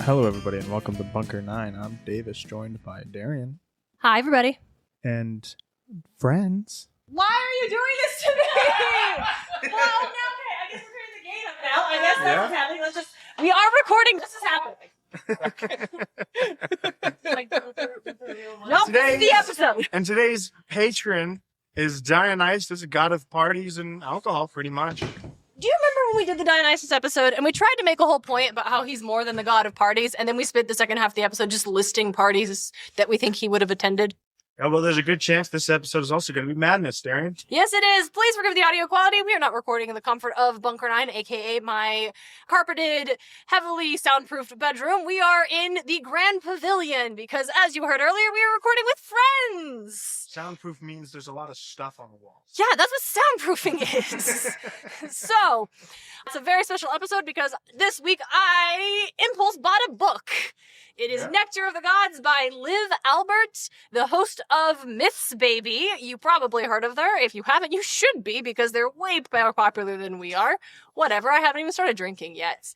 Hello, everybody, and welcome to Bunker 9. I'm Davis, joined by Darien. Hi, everybody. And friends. Why are you doing this to me? Well, no, okay. I guess we're turning the game up now. I guess that's what's happening. We are recording. This is happening. Nope, this is the episode. And today's patron is Dionysus, a god of parties and alcohol, pretty much. Do you remember when we did the Dionysus episode and we tried to make a whole point about how he's more than the god of parties, and then we spent the second half of the episode just listing parties that we think he would have attended? Yeah, well, there's a good chance this episode is also going to be madness, Darien. Yes, it is. Please forgive the audio quality. We are not recording in the comfort of Bunker 9, aka my carpeted, heavily soundproofed bedroom. We are in the Grand Pavilion because, as you heard earlier, we are recording with friends. Soundproof means there's a lot of stuff on the walls. Yeah, that's what soundproofing is. So, it's a very special episode because this week I impulse bought a book. It is Nectar of the Gods by Liv Albert, the host of Myths Baby. You probably heard of her. If you haven't, you should be, because they're way more popular than we are. Whatever, I haven't even started drinking yet.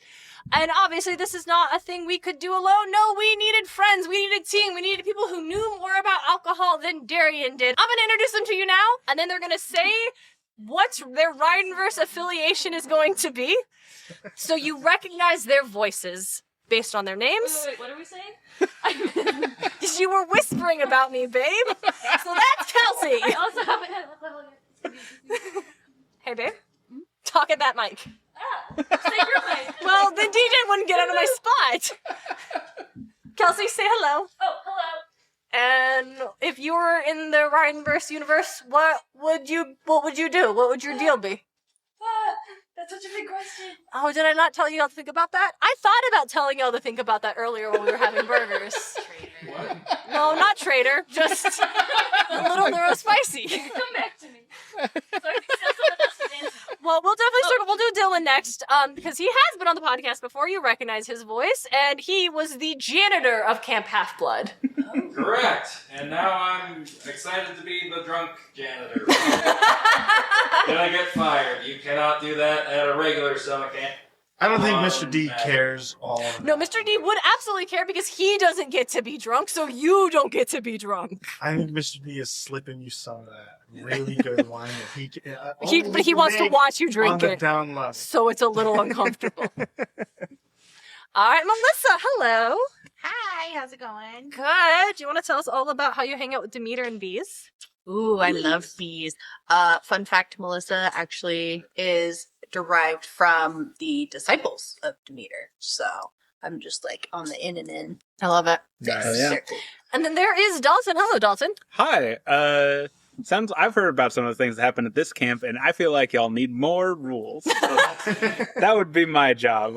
And obviously this is not a thing we could do alone. No, we needed friends, we needed a team, we needed people who knew more about alcohol than Darien did. I'm gonna introduce them to you now, and then they're gonna say what their Rhineverse affiliation is going to be. So you recognize their voices based on their names. Wait, what are we saying? You were whispering about me, babe. So that's Kelsey. I also haven't had level yet. Hey, babe. Talk at that mic. Say your mic. Well, the DJ wouldn't get out of my spot. Kelsey, say hello. Oh, hello. And if you were in the Rhineverse universe, what would you do? What would your deal be? That's such a big question. Oh, did I not tell you all to think about that? I thought about telling y'all to think about that earlier when we were having burgers. Traitor. What? No, not traitor. Just a little neurospicy. Come back to me. Well, we'll definitely we'll do Dylan next, because he has been on the podcast before. You recognize his voice, and he was the janitor of Camp Half-Blood. Correct. And now I'm excited to be the drunk janitor. Gonna get fired. You cannot do that at a regular summer camp. I don't think Mr. D cares all of that. No, Mr. D would absolutely care because he doesn't get to be drunk, so you don't get to be drunk. I think Mr. D is slipping you some of that really good wine. But he wants to watch you drink on the it. Down low. So it's a little uncomfortable. All right, Melissa, hello. Hi, how's it going? Good. Do you want to tell us all about how you hang out with Demeter and bees? Ooh, I love bees. Fun fact, Melissa actually is derived from the disciples of Demeter. So I'm just like on the in and in. I love it. Yes. Oh, yeah. And then there is Dalton. Hello, Dalton. Hi. I've heard about some of the things that happen at this camp, and I feel like y'all need more rules. So that would be my job.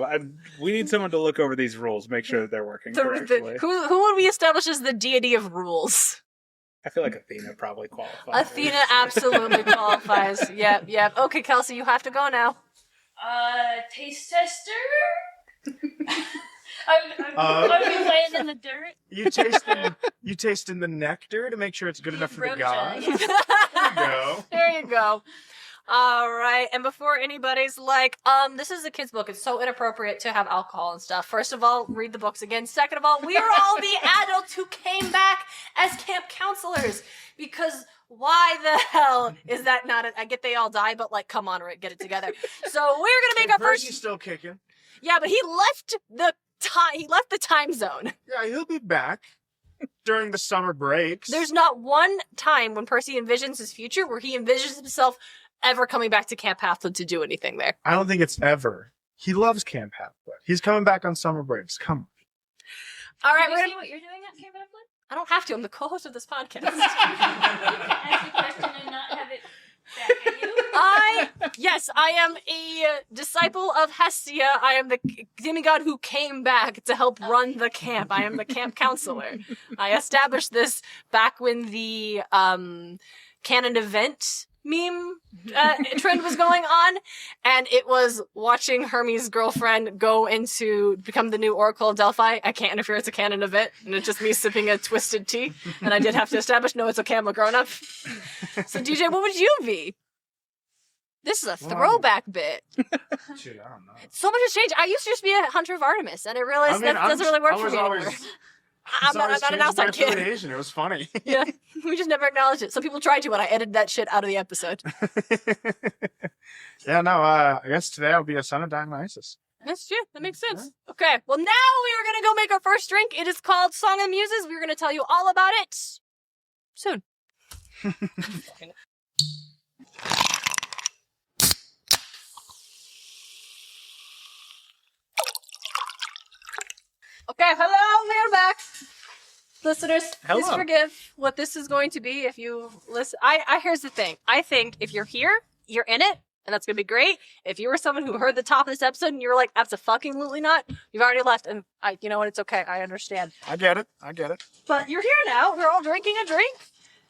We need someone to look over these rules, make sure that they're working correctly. Who would we establish as the deity of rules? I feel like Athena probably qualifies. Athena absolutely qualifies. Yep. Okay, Kelsey, you have to go now. Taste tester? I'm laying in the dirt. You tasting the nectar to make sure it's good enough for the gods. There There you go. There you go. All right. And before anybody's like, this is a kid's book. It's so inappropriate to have alcohol and stuff. First of all, read the books again. Second of all, we are all the adults who came back as camp counselors. Because why the hell is that not I get they all die, but like, come on, Rick, get it together. So we're going to make our first... Percy's still kicking. Yeah, but he left the time zone. Yeah, he'll be back during the summer breaks. There's not one time when Percy envisions his future where he envisions himself ever coming back to Camp Half-Blood to do anything there. I don't think it's ever. He loves Camp Half-Blood. He's coming back on summer breaks. Come on. All right, Can you see what you're doing at Camp Half-Blood? I don't have to. I'm the co-host of this podcast. Ask the question and not have it back at you? I am a disciple of Hestia. I am the demigod who came back to help run the camp. I am the camp counselor. I established this back when the canon event meme trend was going on, and it was watching Hermes' girlfriend go into become the new Oracle of Delphi. I can't interfere, it's a canon event, and it's just me sipping a twisted tea, and I did have to establish, no, it's okay, I'm a grown-up. So DJ, what would you be? This is a throwback bit. Shoot, I don't know. So much has changed. I used to just be a hunter of Artemis, and I realized that doesn't really work for me anymore. I'm not an outside kid. It was funny. Yeah, we just never acknowledged it. Some people tried to, and I edited that shit out of the episode. Yeah, no, I guess today I'll be a son of Dionysus. That's true. That makes sense. Okay, well, now we are going to go make our first drink. It is called Song of the Muses. We're going to tell you all about it soon. Okay, hello, we are back. Listeners, please Hello. forgive what this is going to be if you listen. Here's the thing. I think if you're here, you're in it, and that's going to be great. If you were someone who heard the top of this episode and you were like, absolutely not, you've already left, and you know what, it's okay. I understand. I get it. But you're here now. We're all drinking a drink.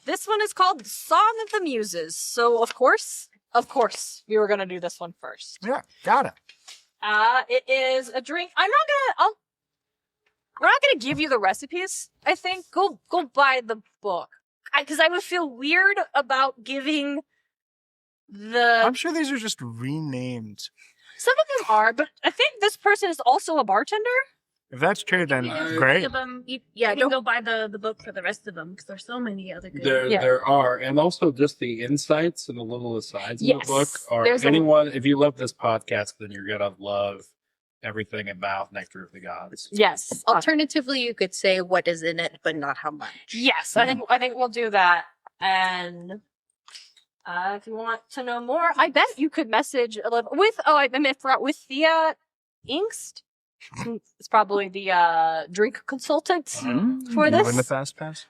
This one is called Song of the Muses. So, of course, we were going to do this one first. Yeah, got it. It is a drink. We're not gonna give you the recipes. I think go buy the book, because I would feel weird about giving the. I'm sure these are just renamed. Some of them are, but I think this person is also a bartender. If that's true, then Yeah, great. You can go buy the book for the rest of them because there's so many other good. There are, and also just the insights and the little asides in Yes. the book are There's if you love this podcast, then you're gonna love everything about Nectar of the Gods. Yes. Alternatively, you could say what is in it, but not how much. Yes. I think we'll do that. And if you want to know more, I bet you could message with. Oh, I forgot with Thea Inkst. It's probably the drink consultant for You this. in the fast pass?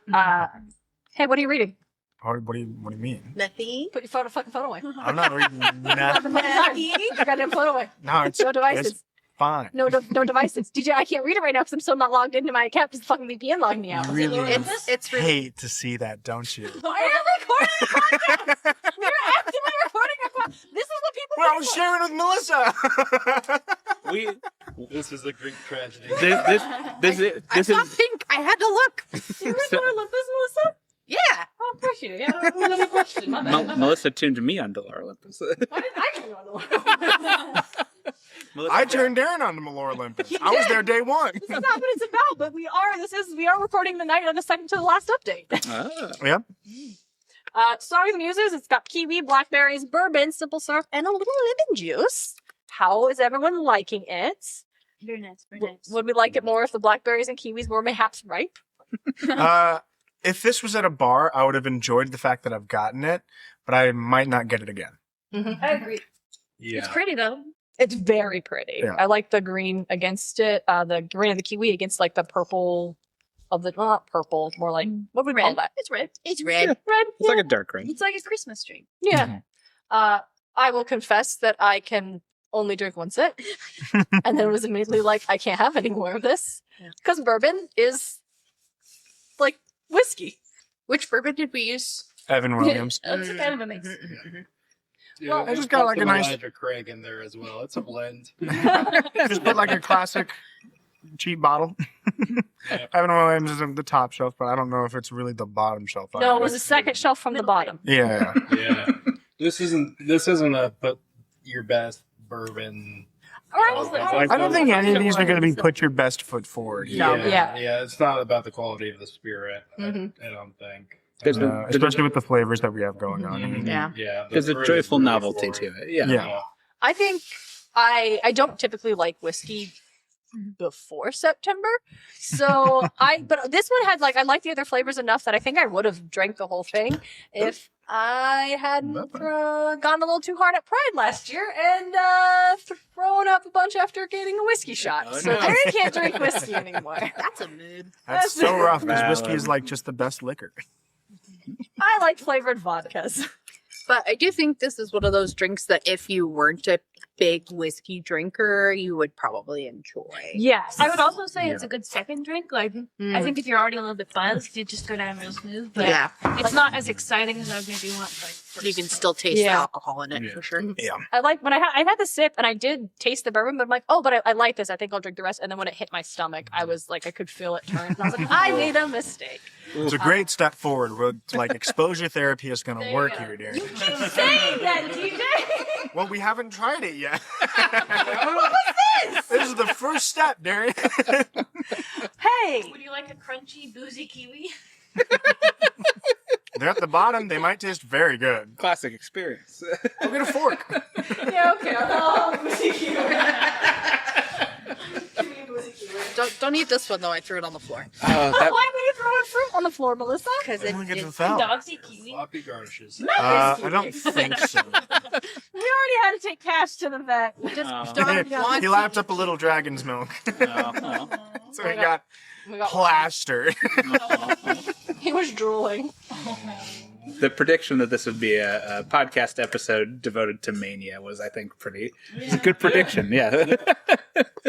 Hey, what are you reading? What do you mean? Nothing. Put your fucking phone away. I'm not reading nothing. Your goddamn phone away. No, it's No devices. It's fine. No devices. DJ, I can't read it right now because I'm still not logged into my account because the fucking VPN logged me out. You really It's really hate to see that, don't you? I am recording a podcast. We're actively recording a podcast. This is what people. Well, I was sharing with Melissa. This is a Greek tragedy. I saw pink. I had to look. You read Olympus, Melissa? Yeah. Oh, appreciate it. Yeah, I don't have a question. My bad. Melissa tuned me on Dollar Olympus. Why didn't I turn you on the Melissa, I turned Darren on to Malor Olympus. I was there day one. This is not what it's about, but we are recording the night of the second to the last update. Yep. Song of the Muses, it's got kiwi, blackberries, bourbon, simple syrup, and a little lemon juice. How is everyone liking it? Very nice, very nice. Would we like it more if the blackberries and kiwis were mayhaps ripe? If this was at a bar, I would have enjoyed the fact that I've gotten it, but I might not get it again. I agree. Yeah. It's pretty though. It's very pretty. Yeah. I like the green against it, the green of the kiwi against like the purple of the, not purple, more like, what would we call Red. that? It's red. It's red. Red. It's like a dark red. It's like a Christmas tree. Yeah. I will confess that I can only drink one sip, and then was immediately like, I can't have any more of this because bourbon is like whiskey. Which bourbon did we use? Evan Williams. It's kind of a mix. Well, I just got like a nice- Elijah Craig in there as well. It's a blend. Just put like a classic cheap bottle. Yeah. Evan Williams is on the top shelf, but I don't know if it's really the bottom shelf. No, it was the second shelf from the bottom. Yeah. Yeah. This isn't a put your best bourbon. I don't think any of these are going to be put your best foot forward. No. Yeah. Yeah. It's not about the quality of the spirit. Mhm. I don't think. Especially with the flavors that we have going on. Yeah. Yeah. There's a fruit is joyful really novelty forward. to it. Yeah. Yeah. I think I don't typically like whiskey before September. So but this one had like, I like the other flavors enough that I think I would have drank the whole thing if I hadn't gone a little too hard at Pride last year and thrown up a bunch after getting a whiskey shot. Oh, So no. I can't drink whiskey anymore. That's a mood. That's so rough because Valid. whiskey is like just the best liquor. I like flavored vodkas. But I do think this is one of those drinks that if you weren't a big whiskey drinker, you would probably enjoy. Yes. I would also say it's a good second drink. Like, I think if you're already a little bit buzzed, you just go down real smooth. But Yeah, it's not as exciting as I would maybe want. Like, you can still taste the alcohol in it for sure. Yeah. I like when I had the sip and I did taste the bourbon, but I'm like, oh, but I like this. I think I'll drink the rest. And then when it hit my stomach, I was like, I could feel it turn. And I was like, I made a mistake. It's a great step forward. Like exposure therapy is going to work you go. here, dear. You keep saying that, DJ. Well, we haven't tried it yet. What was this? This is the first step, Darien. Hey. would you like a crunchy, boozy kiwi? They're at the bottom. They might taste very good. Classic experience. I'll get a fork. Yeah, okay. Oh, Don't eat this one though. I threw it on the floor Why were you throwing fruit on the floor, Melissa? because I want to get to the it's foul. Dogs eat kiwi. Floppy garnishes. I don't think so. We already had to take Cash to the vet. just Oh. don't want. He lapped up a little dragon's milk. No. So he got We got plastered. He was drooling. The prediction that this would be a podcast episode devoted to mania was, I think, it's a good prediction. Yeah.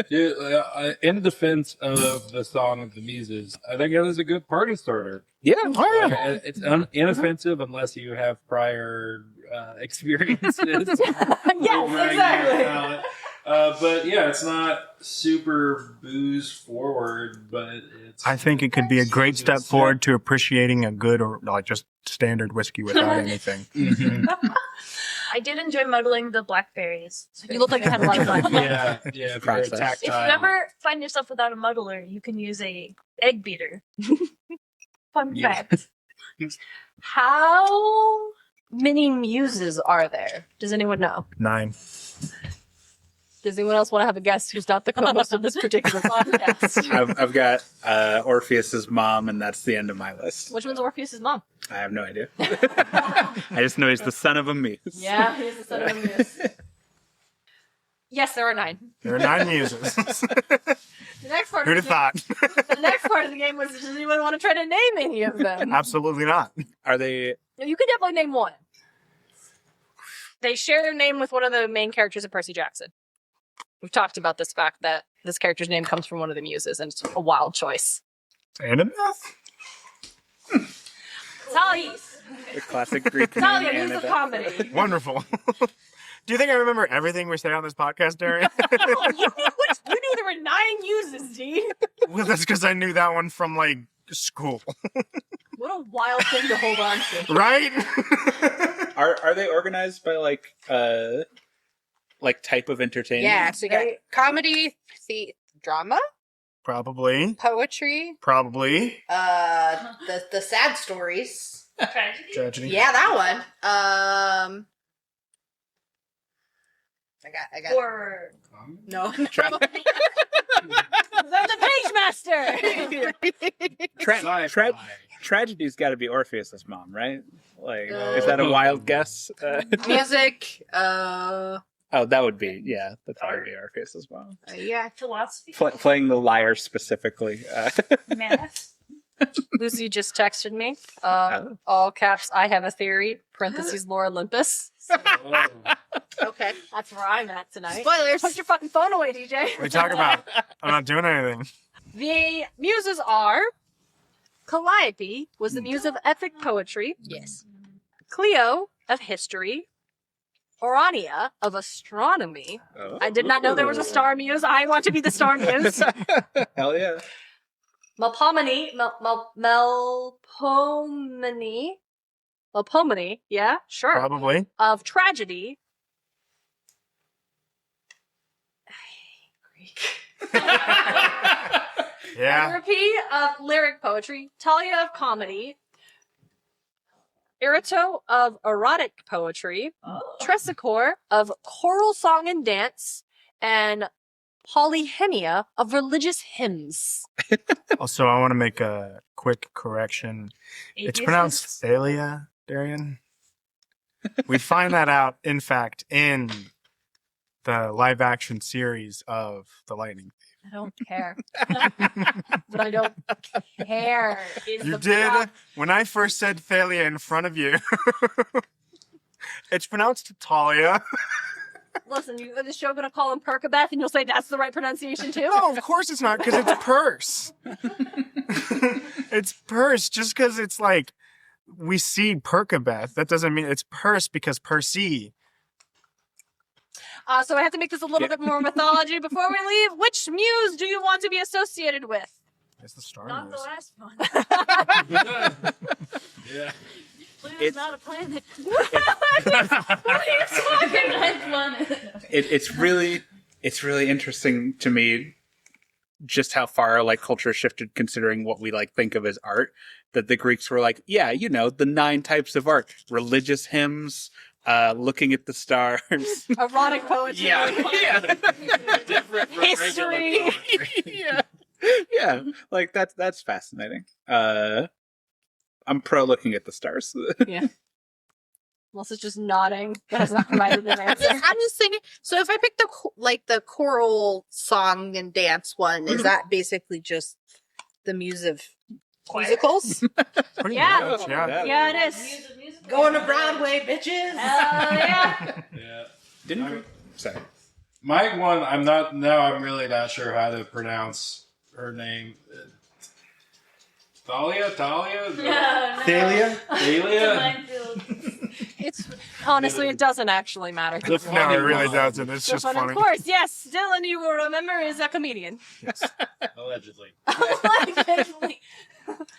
Dude, in defense of the Song of the Muses, I think it is a good party starter. Yeah. Oh, yeah. It's inoffensive unless you have prior experiences. Yes, exactly. But yeah, it's not super booze forward, but it's. I think it could be a great step forward to appreciating a good or like just standard whiskey without anything. Mhm. I did enjoy muddling the blackberries. You look like you had a lot of fun. Yeah, yeah. Very Process. If you tactile. ever find yourself without a muddler, you can use a egg beater. Fun Yeah. fact. How many muses are there? Does anyone know? 9. Does anyone else want to have a guest who's not the co-host of this particular podcast? I've got Orpheus's mom, and that's the end of my list. Which one's Orpheus's mom? I have no idea. I just know he's the son of a muse. Yeah, he's the son of a muse. Yes, there are 9. There are 9 muses. The next part. Who'd of have the thought? The next part of the game was: does anyone want to try to name any of them? Absolutely not. Are they? You could definitely name one. They share their name with one of the main characters of Percy Jackson. We've talked about this fact that this character's name comes from one of the muses, and it's a wild choice. Annabeth? Talia. The classic Greek name. Talia, muse of Annabeth. comedy. Wonderful. Do you think I remember everything we say on this podcast, Darien? You knew there were 9 muses, D. Well, that's because I knew that one from, like, school. What a wild thing to hold on to. Right? Are they organized by like type of entertainment? Yeah, so you got comedy, drama, Probably. poetry, Probably. the sad stories. Tragedy? Tragedy. Yeah, that one. I got Or no. I'm the page master. Sci-fi. Tragedy's got to be Orpheus's mom, right? Like, is that a wild guess? Music. Oh, that would be, yeah, that'd probably be Orpheus's mom. Yeah. philosophy? Playing the lyre specifically. Math? Lucy just texted me. All caps, I have a theory. Parentheses, Lore Olympus. Oh. Okay. That's where I'm at tonight. Spoilers. Put your fucking phone away, DJ. What are you talking about? I'm not doing anything. The muses are Calliope was the muse of epic poetry. Yes. Cleo of history. Orania of astronomy. Oh. I did not know there was a star muse. I want to be the star muse. Hell yeah. Melpomene, yeah, sure. Probably. Of tragedy. Yeah. Therapy of lyric poetry. Talia of comedy. Irito of erotic poetry. Tresicore of choral song and dance. And Polyhymnia of religious hymns. Also, I want to make a quick correction. It's pronounced Thalia, Darien. We find that out, in fact, in the live-action series of The Lightning. I don't care. But I don't care. Is You the did problem. when I first said Thalia in front of you. It's pronounced Talia. Listen, the show gonna call him Perkabeth, and you'll say that's the right pronunciation too. No, of course it's not, because it's purse. It's purse. Just because it's like we see Perkabeth, that doesn't mean it's purse because Percy. So I have to make this a little bit more mythology before we leave. Which muse do you want to be associated with? It's the Star Not the Muse. last one. Yeah. Pluto's It's- not a planet. What are you talking about? It's really interesting to me just how far like culture shifted considering what we like think of as art. That the Greeks were like, yeah, you know, the 9 types of art: religious hymns, looking at the stars. Erotic poetry. yeah. Different from History. regular poetry. Yeah. Like that's fascinating. I'm pro looking at the stars. Melissa's just nodding. That has not provided an answer. I'm just thinking. So if I pick the choral song and dance one, is that basically just the muse of musicals? Pretty Yeah. much, yeah. Yeah, it is. Going to Broadway, bitches. Yeah. Yeah. Didn't we? Sorry. My one, I'm really not sure how to pronounce her name. Thalia? Thalia? Thalia? It's honestly, it doesn't actually matter. No, it really doesn't. It's just But funny. of course, yes, Dylan, you will remember, is a comedian. Allegedly. Allegedly.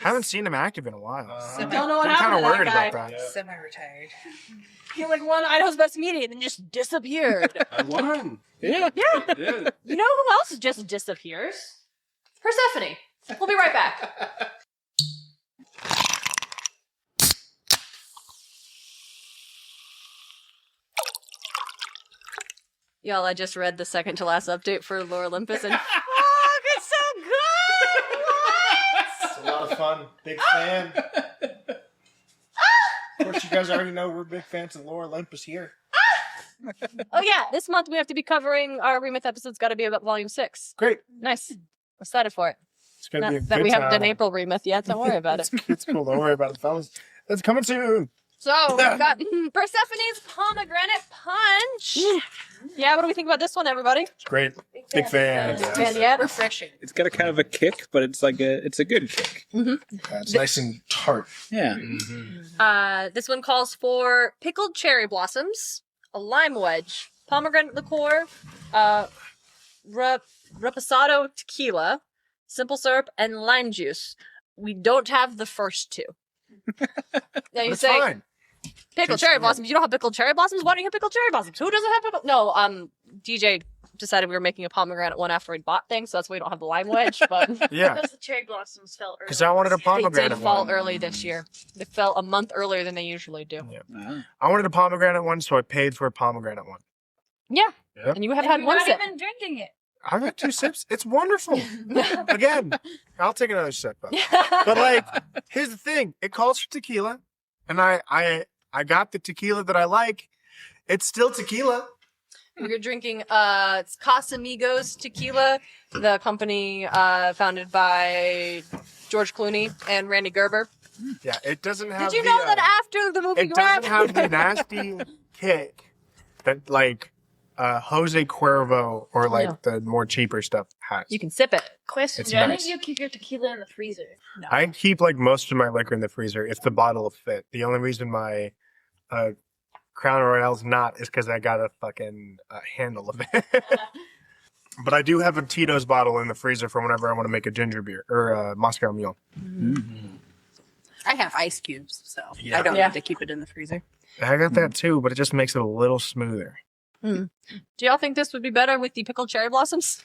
Haven't seen him active in a while. Don't know what I'm kind happened of to worried that guy. about that. Yeah. Semi-retired. He like won Idaho's Best Comedian and just disappeared. I won. Yeah. Yeah. Yeah. You know who else just disappears? Persephone. We'll be right back. Y'all, I just read the second to last update for Lore Olympus and fuck, it's so good! What? It's a lot of fun. Big fan. Of course, you guys already know we're big fans of Lore Olympus here. Oh yeah, this month we have to be covering our Remyth episode's got to be about Volume 6. Great. Nice. I'm excited for it. It's gonna Not be a that good we haven't done time. April Remyth yet, don't worry about it. It's cool. Don't worry about it, fellas. It's coming soon. So, we've got Persephone's Pomegranate Punch. Yeah, what do we think about this one, everybody? It's great. Big fan. And yeah, Refreshing. It's got a kind of a kick, but it's a good kick. It's nice and tart. Yeah. this one calls for pickled cherry blossoms, a lime wedge, pomegranate liqueur, reposado tequila, simple syrup, and lime juice. We don't have the first two. Now you It's say fine. pickled cherry blossoms. You don't have pickled cherry blossoms? Why don't you have pickled cherry blossoms? Who doesn't have pickled? No, DJ decided we were making a pomegranate one after we'd bought things, so that's why we don't have the lime wedge. But Yeah. Because the cherry blossoms fell early. Because I wanted a they pomegranate did fall one. early this year. They fell a month earlier than they usually do. I wanted a pomegranate one, so I paid for a pomegranate one. Yeah, Yep. and you have And had you're one not sip. even drinking it. I've had 2 sips. It's wonderful. Again, I'll take another sip. Though. But like, here's the thing: it calls for tequila, and I got the tequila that I like. It's still tequila. We're drinking it's Casamigos tequila, the company founded by George Clooney and Randy Gerber. Yeah, it doesn't have. Did you the, know that after the movie it doesn't have the wrapped? nasty kick that like Jose Cuervo or like Yeah. the more cheaper stuff has. You can sip it. Question: It's Do any nice. of you keep your tequila in the freezer? I keep like most of my liquor in the freezer if the bottle will fit. The only reason my Crown Royale's not is because I got a fucking handle of it. But I do have a Tito's bottle in the freezer for whenever I want to make a ginger beer or a Moscow Mule. I have ice cubes, so Yeah. I don't Yeah. have to keep it in the freezer. I got that too, but it just makes it a little smoother. Do y'all think this would be better with the pickled cherry blossoms?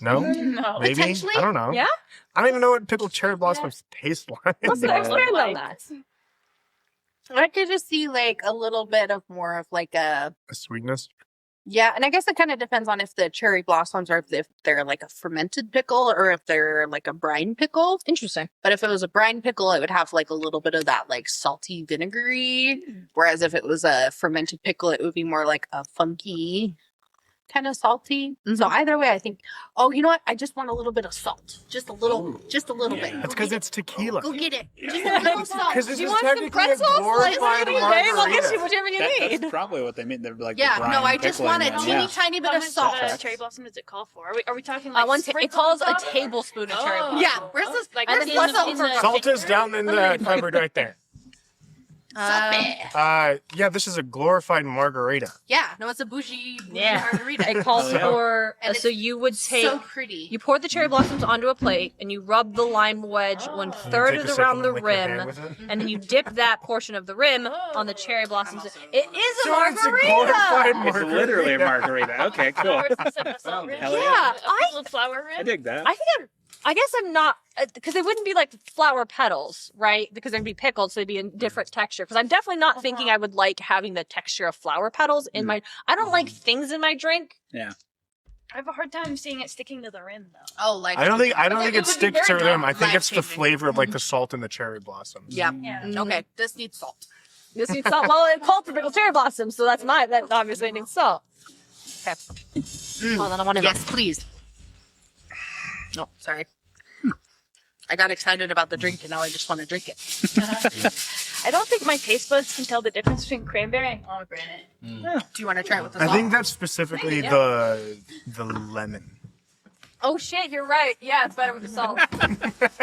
No? No. Maybe? Potentially. I don't know. Yeah? I don't even know what pickled cherry blossoms taste like. Let's expand on that. I could just see like a little bit of more of like a Sweetness. yeah, and I guess it kind of depends on if the cherry blossoms are if they're like a fermented pickle or if they're like a brine pickle. Interesting. But if it was a brine pickle, it would have like a little bit of that like salty vinegary. Whereas if it was a fermented pickle, it would be more like a funky kind of salty. So either way, I think, oh, you know what? I just want a little bit of salt. Just a little bit. That's because it's tequila. Go get it. Just a little salt. Because this You is want some technically a pretzels? glorified Dave, I'll get you margarita. whatever you That's need. probably what they mean. They're like Yeah, the brine no, I just pickling want a one. teeny Yeah. tiny bit How of much salt. cherry blossom does it call for? Are we talking like It sprinkles calls a on top? tablespoon of cherry blossom. Yeah, where's this? Like And in then the- plus in the Salt is finger? down in the cupboard right there. Yeah, this is a glorified margarita. Yeah, no, it's a bougie Yeah. margarita. It calls Oh, yeah. for And so you would take so pretty. you pour the cherry blossoms onto a plate and you rub the lime wedge one third Take of a the sip around and the lick your hand rim, with it. and then you dip that portion of the rim on the cherry blossoms. It is a So it's a glorified margarita. It's literally a margarita. Okay, cool. Flowers instead of salt rim? Hell Yeah, yeah. A little flower rim? I dig that. I guess I'm not because they wouldn't be like flower petals, right? Because they'd be pickled, so they'd be in different texture. Because I'm definitely not thinking I would like having the texture of flower petals in my. I don't like things in my drink. Yeah. I have a hard time seeing it sticking to the rim though. Oh, like I don't think it it would be sticks to very them. I think it's the life-changing. flavor of like the salt and the cherry blossoms. Yeah. Yeah. Okay, this needs salt. This needs salt. Well, it called for pickled cherry blossoms, so that obviously needs salt. Okay. Well, then I want to. Yes, please. No, sorry. I got excited about the drink and now I just want to drink it. I don't think my taste buds can tell the difference between cranberry and pomegranate. Do you want to try it with the I salt? think that's specifically the lemon. Oh shit, you're right. Yeah, it's better with the salt.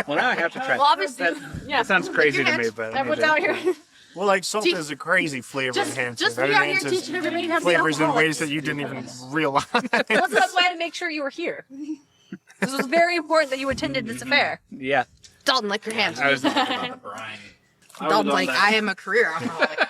Well, now I have to try. Well, obviously, That, yeah. that sounds crazy to me, but I need Everyone's to- out here. Well, like salt Teach- is a crazy flavor enhancer. just That be out here enhances teaching everybody how to be flavors in alcoholics. ways that you didn't even realize. That's why I had to make sure you were here. This was very important that you attended this affair. Yeah. Dalton, lick your hands. I was About the brine. Dalton's like, I am a career alcoholic.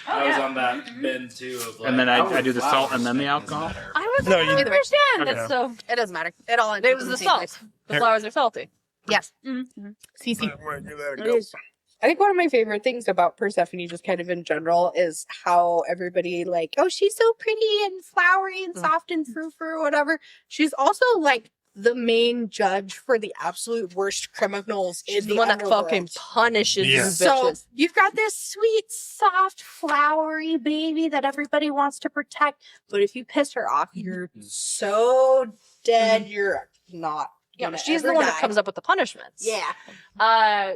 I was on that bend too. Of like, And then I would do the salt and then the flowers alcohol? matter. I was No, I you- don't understand Okay. it, so It doesn't matter. It all ends it up was in the same salt. place. The flowers are salty. Yes. Mm-hmm. CC. It is. I think one of my favorite things about Persephone, just kind of in general, is how everybody like, oh, she's so pretty and flowery and soft and frou-frou or whatever. She's also like the main judge for the absolute worst criminals She's in the the one that underworld. fucking punishes Yeah. you So bitches. you've got this sweet, soft, flowery baby that everybody wants to protect, but if you piss her off, you're so dead. You're not. Yeah, gonna she's the ever one that die. comes up with the punishments. Yeah.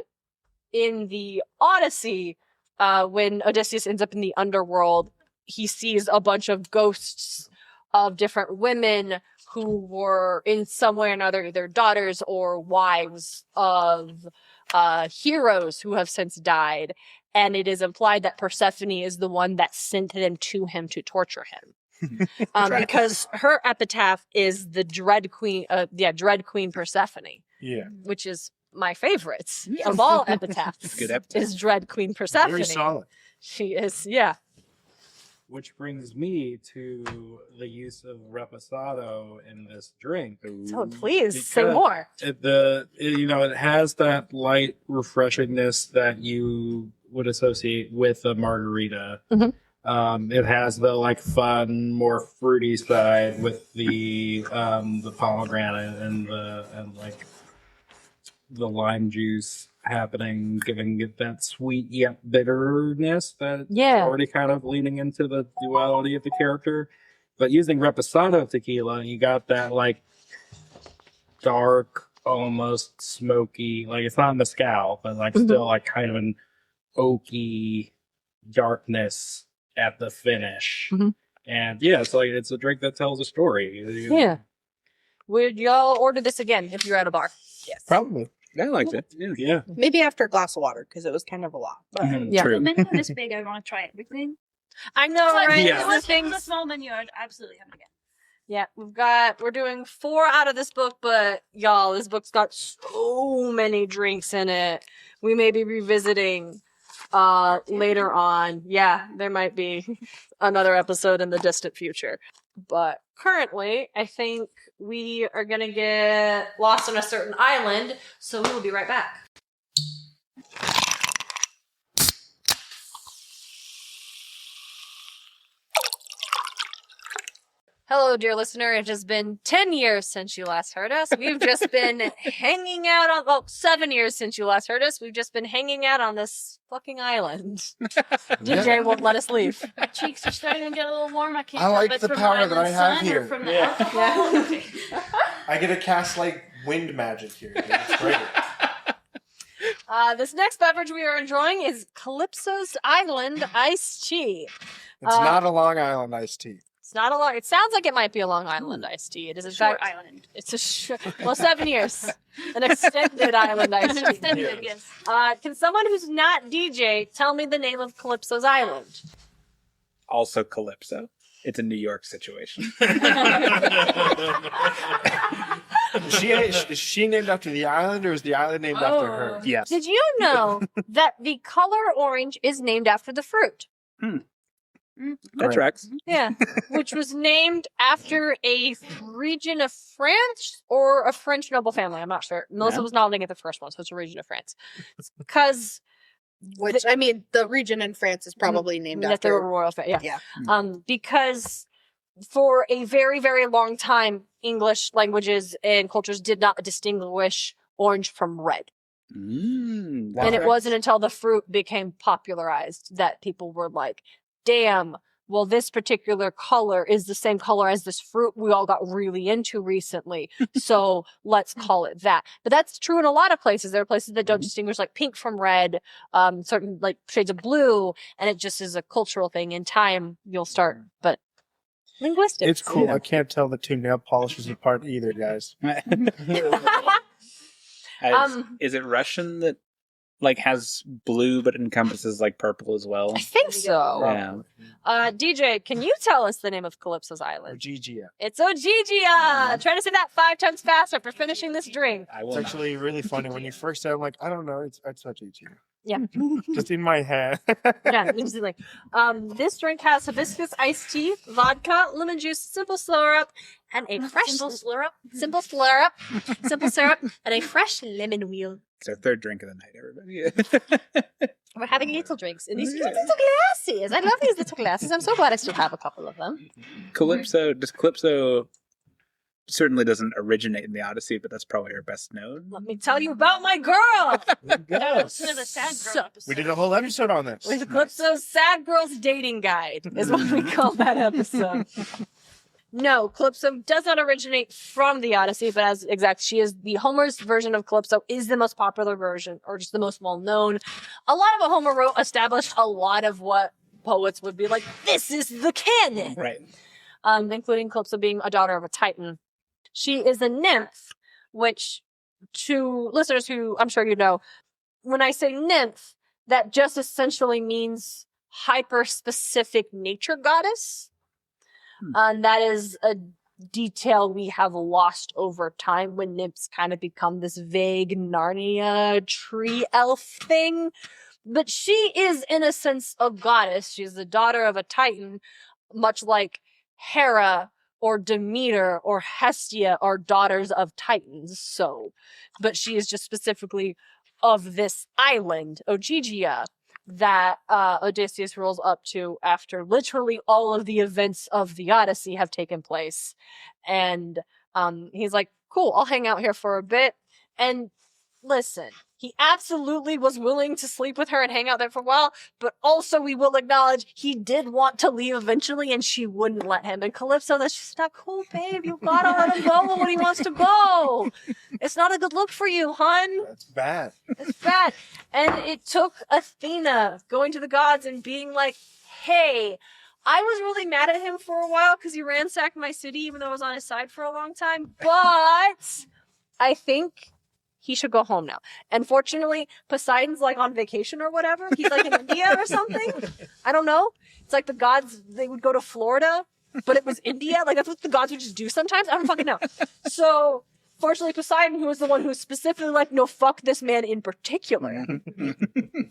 In the Odyssey, when Odysseus ends up in the underworld, he sees a bunch of ghosts of different women who were in some way or another either daughters or wives of heroes who have since died. And it is implied that Persephone is the one that sent them to him to torture him. Because her epitaph is the Dread Queen, Dread Queen Persephone, Yeah. which is my favorite of all epitaphs. Good epitaph. Is Dread Queen Persephone. Very solid. She is, yeah. Which brings me to the use of reposado in this drink. So please say Because more. It has that light refreshingness that you would associate with a margarita. Mhm. It has the like fun, more fruity side with the pomegranate and the lime juice happening, giving it that sweet yet bitterness that's Yeah. already kind of leaning into the duality of the character. But using reposado tequila, you got that like dark, almost smoky, like it's not mezcal, but like still like kind of an oaky darkness at the finish. Mhm. And yeah, it's a drink that tells a story. Yeah. Would y'all order this again if you're at a bar? Yes. Probably. I liked it. Yeah. Yeah. Maybe after a glass of water because it was kind of a lot. But Mhm. Yeah. The True. menu this big, I want to try everything. I know, right? Yeah. The things. The small menu, I'd absolutely have it again. Yeah, we're doing 4 out of this book, but y'all, this book's got so many drinks in it. We may be revisiting later on. Yeah, there might be another episode in the distant future. But currently, I think we are gonna get lost on a certain island, so we will be right back. Hello, dear listener. It has been 10 years since you last heard us. We've just been hanging out on, 7 years since you last heard us. We've just been hanging out on this fucking island. DJ won't let us leave. My cheeks are starting to get a little warm. I can't I tell like if it's the from power the that I island have sun or here. From the Yeah. alcohol. I get to cast like wind magic here. It's great. This next beverage we are enjoying is Calypso's Island Iced Tea. It's not a Long Island iced tea. It's not a long. It sounds like it might be a Long Island iced tea. It is in Short fact. island. It's a 7 years. An extended island iced tea. Extended, yes. Can someone who's not DJ tell me the name of Calypso's Island? Also Calypso. It's a New York situation. Is she named after the island, or is the island named after her? Yes. Did you know that the color orange is named after the fruit? That tracks. Yeah, which was named after a region of France or a French noble family. I'm not sure. Melissa was nodding at the first one, so it's a region of France. Because Which, I mean, the region in France is probably named that they after. were royal. Yeah. Yeah. Because for a very, very long time, English languages and cultures did not distinguish orange from red. Mm, And it wasn't until the fruit became popularized that people were like, damn, well, this particular color is the same color as this fruit we all got really into recently. So let's call it that. But that's true in a lot of places. There are places that don't distinguish like pink from red, certain like shades of blue, and it just is a cultural thing. In time, you'll start, but linguistics. It's cool. I can't tell the two nail polishes apart either, guys. Is it Russian that like has blue but encompasses like purple as well? I think so. Yeah. DJ, can you tell us the name of Calypso's Island? Ogygia. It's Ogygia! Try to say that 5 times faster for finishing this drink. I It's will not. actually really funny. When you first said, I'm like, I don't know. It's Ogygia. Yeah. Just in my head. Yeah, instantly. This drink has hibiscus iced tea, vodka, lemon juice, simple syrup, and a fresh simple syrup, and a fresh lemon wheel. It's our third drink of the night, everybody. We're having little drinks in these cute little glasses. I love these little glasses. I'm so glad I still have a couple of them. Calypso certainly doesn't originate in the Odyssey, but that's probably her best known. Let me tell you about my girl. Listen to the sad girl episode. We did a whole episode on this. With Calypso's Sad Girls Dating Guide is what we call that episode. No, Calypso does not originate from the Odyssey, but she is the Homer's version of Calypso is the most popular version, or just the most well known. A lot of what Homer wrote established a lot of what poets would be like, this is the canon. Right. Including Calypso being a daughter of a Titan. She is a nymph, which to listeners who I'm sure you know, when I say nymph, that just essentially means hyper-specific nature goddess. And that is a detail we have lost over time when nymphs kind of become this vague Narnia tree elf thing. But she is, in a sense, a goddess. She's the daughter of a Titan, much like Hera or Demeter or Hestia are daughters of Titans. So, but she is just specifically of this island, Ogygia, that Odysseus rolls up to after literally all of the events of the Odyssey have taken place. And he's like, cool, I'll hang out here for a bit. And listen, he absolutely was willing to sleep with her and hang out there for a while, but also we will acknowledge he did want to leave eventually and she wouldn't let him. And Calypso, that's just not cool, babe. You gotta let him go when he wants to go. It's not a good look for you, hun. That's bad. It's bad. And it took Athena going to the gods and being like, hey, I was really mad at him for a while because he ransacked my city even though I was on his side for a long time, but I think he should go home now. And fortunately, Poseidon's like on vacation or whatever. He's like in India or something. I don't know. It's like the gods, they would go to Florida, but it was India. Like that's what the gods would just do sometimes. I don't fucking know. So fortunately, Poseidon, who was the one who was specifically like, no, fuck this man in particular.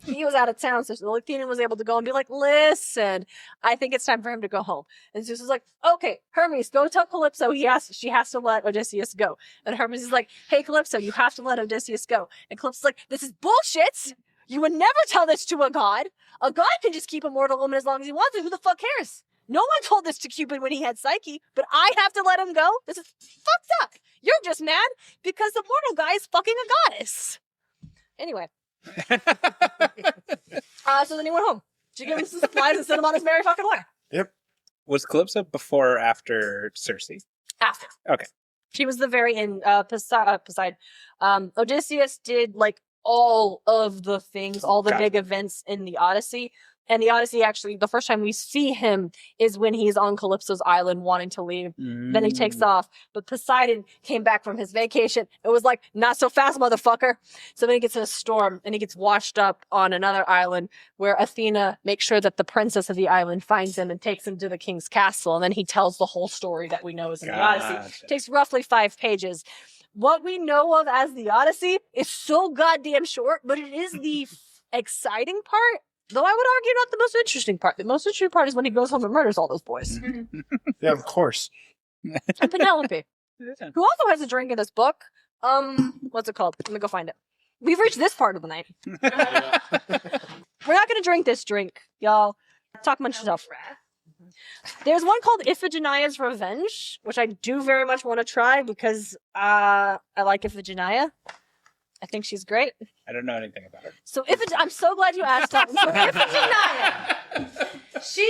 He was out of town, so Athena was able to go and be like, listen, I think it's time for him to go home. And Zeus was like, okay, Hermes, go tell Calypso she has to let Odysseus go. And Hermes is like, hey, Calypso, you have to let Odysseus go. And Calypso's like, this is bullshit. You would never tell this to a god. A god can just keep a mortal woman as long as he wants to. Who the fuck cares? No one told this to Cupid when he had Psyche, but I have to let him go? This is fucked up. You're just mad because the mortal guy is fucking a goddess. Anyway. So then he went home. She gave him some supplies and sent him on his merry fucking way. Yep. Was Calypso before or after Circe? After. Okay. She was the very end. Poseidon. Odysseus did like all of the things, all the big events in the Odyssey. And the Odyssey, actually, the first time we see him is when he's on Calypso's island wanting to leave. Then he takes off. But Poseidon came back from his vacation. It was like, not so fast, motherfucker. So then he gets in a storm and he gets washed up on another island where Athena makes sure that the princess of the island finds him and takes him to the king's castle. And then he tells the whole story that we know is in the Odyssey. It takes roughly 5 pages. What we know of as the Odyssey is so goddamn short, but it is the exciting part. Though I would argue not the most interesting part. The most interesting part is when he goes home and murders all those boys. Yeah, of course. And Penelope, who also has a drink in this book. What's it called? Let me go find it. We've reached this part of the night. We're not going to drink this drink, y'all. Talk amongst yourself. There's one called Iphigenia's Revenge, which I do very much want to try because I like Iphigenia. I think she's great. I don't know anything about her. So I'm so glad you asked that. So Iphigenia, she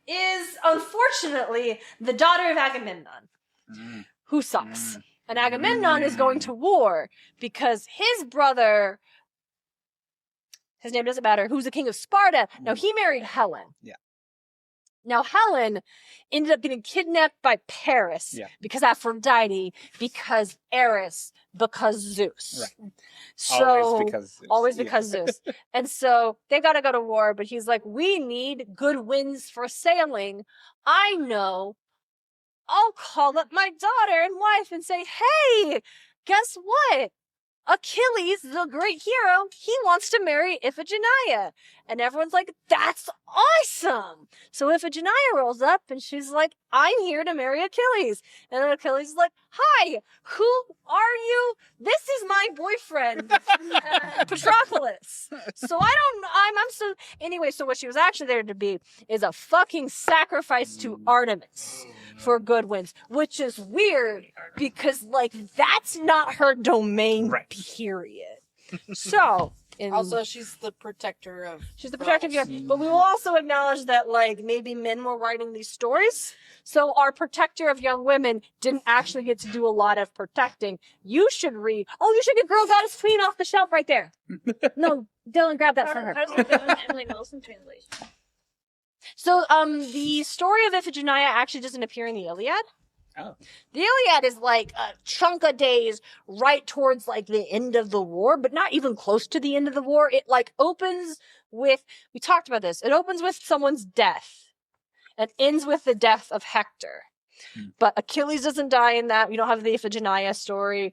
is unfortunately the daughter of Agamemnon, who sucks. And Agamemnon is going to war because his brother, his name doesn't matter, who's the king of Sparta. Now he married Helen. Yeah. Now Helen ended up getting kidnapped by Paris because Aphrodite, because Eris, because Zeus. Right. So Always because Zeus. Zeus. And so they gotta go to war, but he's like, we need good winds for sailing. I know. I'll call up my daughter and wife and say, hey, guess what? Achilles, the great hero, he wants to marry Iphigenia. And everyone's like, that's awesome. So Iphigenia rolls up and she's like, I'm here to marry Achilles. And then Achilles is like, hi, who are you? This is my boyfriend, Patroclus. So anyway, so what she was actually there to be is a fucking sacrifice to Artemis for good winds, which is weird because like that's not her domain, period. So Also, she's the protector of. She's the protector of you. But we will also acknowledge that, like, maybe men were writing these stories. So our protector of young women didn't actually get to do a lot of protecting. You should read. Oh, you should get Girl Goddess Queen off the shelf right there. No, Dylan, grab that for her. How's it going in Emily Nelson translation? So, the story of Iphigenia actually doesn't appear in the Iliad. Oh. The Iliad is like a chunk of days right towards like the end of the war, but not even close to the end of the war. It like opens with, we talked about this, it opens with someone's death and ends with the death of Hector. But Achilles doesn't die in that. We don't have the Iphigenia story.